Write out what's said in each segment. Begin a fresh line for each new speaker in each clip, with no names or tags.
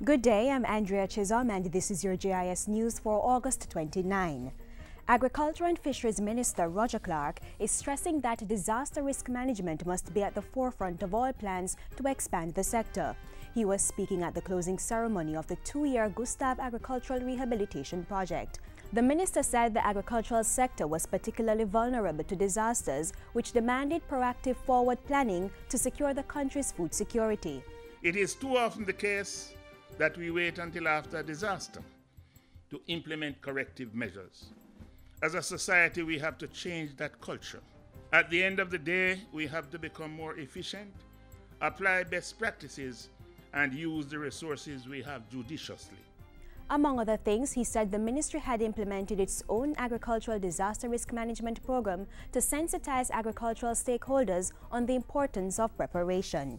Good day, I'm Andrea Chisholm and this is your Jis News for August 29. Agriculture and Fisheries Minister Roger Clark is stressing that disaster risk management must be at the forefront of all plans to expand the sector. He was speaking at the closing ceremony of the 2-year Gustav Agricultural Rehabilitation Project. The minister said the agricultural sector was particularly vulnerable to disasters, which demanded proactive forward planning to secure the country's food security.
It is too often the case that we wait until after a disaster to implement corrective measures. As a society, we have to change that culture. At the end of the day, we have to become more efficient, apply best practices, and use the resources we have judiciously.
Among other things, he said the ministry had implemented its own agricultural disaster risk management program to sensitize agricultural stakeholders on the importance of preparation.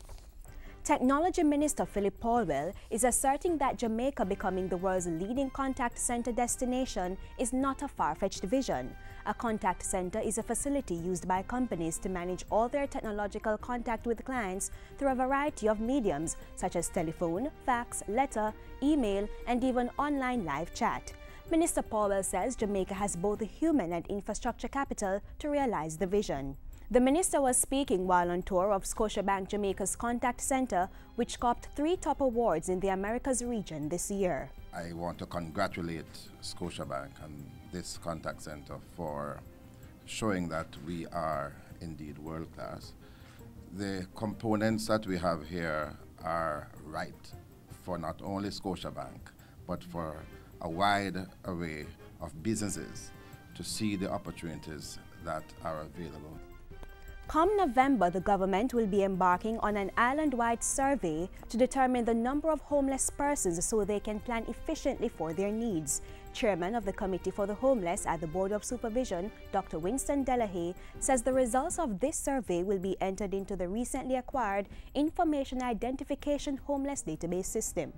Technology Minister Philip Paulwell is asserting that Jamaica becoming the world's leading contact center destination is not a far-fetched vision. A contact center is a facility used by companies to manage all their technological contact with clients through a variety of mediums such as telephone, fax, letter, email, and even online live chat. Minister Paulwell says Jamaica has both the human and infrastructure capital to realize the vision. The minister was speaking while on tour of Scotiabank Jamaica's contact center, which copped 3 top awards in the Americas region this year.
I want to congratulate Scotiabank and this contact center for showing that we are indeed world-class. The components that we have here are right for not only Scotiabank, but for a wide array of businesses to see the opportunities that are available.
Come November, the government will be embarking on an island-wide survey to determine the number of homeless persons so they can plan efficiently for their needs. Chairman of the Committee for the Homeless at the Board of Supervision, Dr. Winston Delahaye, says the results of this survey will be entered into the recently acquired Information Identification Homeless Database System.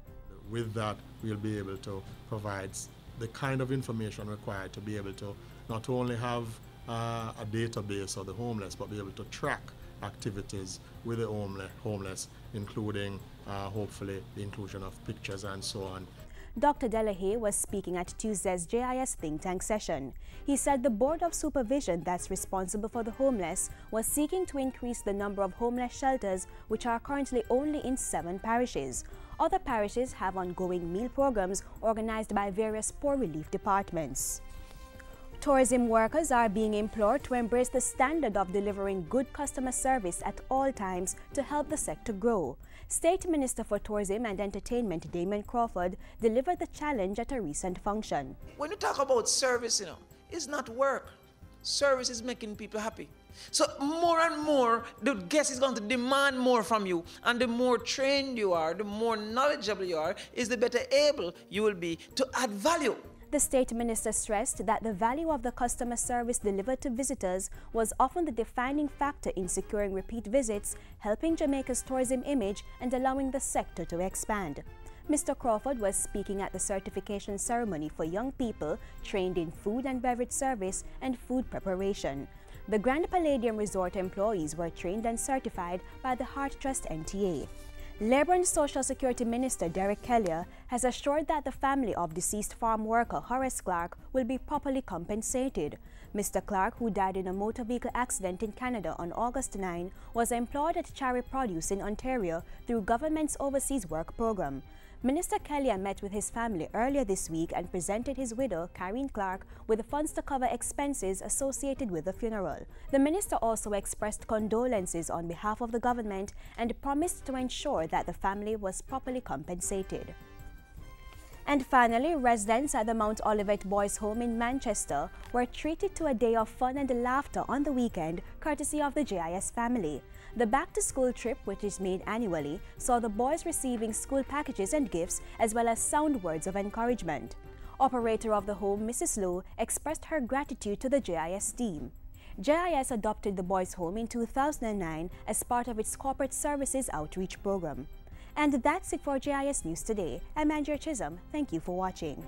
With that, we'll be able to provide the kind of information required to be able to not only have a database of the homeless, but be able to track activities with the homeless, including hopefully the inclusion of pictures and so on.
Dr. Delahaye was speaking at Tuesday's JIS think tank session. He said the Board of Supervision that's responsible for the homeless was seeking to increase the number of homeless shelters, which are currently only in 7 parishes. Other parishes have ongoing meal programs organized by various poor relief departments. Tourism workers are being implored to embrace the standard of delivering good customer service at all times to help the sector grow. State Minister for Tourism and Entertainment Damon Crawford delivered the challenge at a recent function.
When you talk about service, it's not work. Service is making people happy. So more and more, the guest is going to demand more from you. And the more trained you are, the more knowledgeable you are, is the better able you will be to add value.
The state minister stressed that the value of the customer service delivered to visitors was often the defining factor in securing repeat visits, helping Jamaica's tourism image and allowing the sector to expand. Mr. Crawford was speaking at the certification ceremony for young people trained in food and beverage service and food preparation. The Grand Palladium Resort employees were trained and certified by the Heart Trust NTA. Labour and Social Security Minister Derek Kellier has assured that the family of deceased farm worker Horace Clark will be properly compensated. Mr. Clark, who died in a motor vehicle accident in Canada on August 9, was employed at Cherry Produce in Ontario through government's Overseas Work Program. Minister Kellier met with his family earlier this week and presented his widow, Karine Clark, with the funds to cover expenses associated with the funeral. The minister also expressed condolences on behalf of the government and promised to ensure that the family was properly compensated. And finally, residents at the Mount Olivet Boys' Home in Manchester were treated to a day of fun and laughter on the weekend, courtesy of the JIS family. The back-to-school trip, which is made annually, saw the boys receiving school packages and gifts, as well as sound words of encouragement. Operator of the home, Mrs. Lowe, expressed her gratitude to the JIS team. JIS adopted the boys' home in 2009 as part of its corporate services outreach program. And that's it for JIS News today. I'm Andrea Chisholm. Thank you for watching.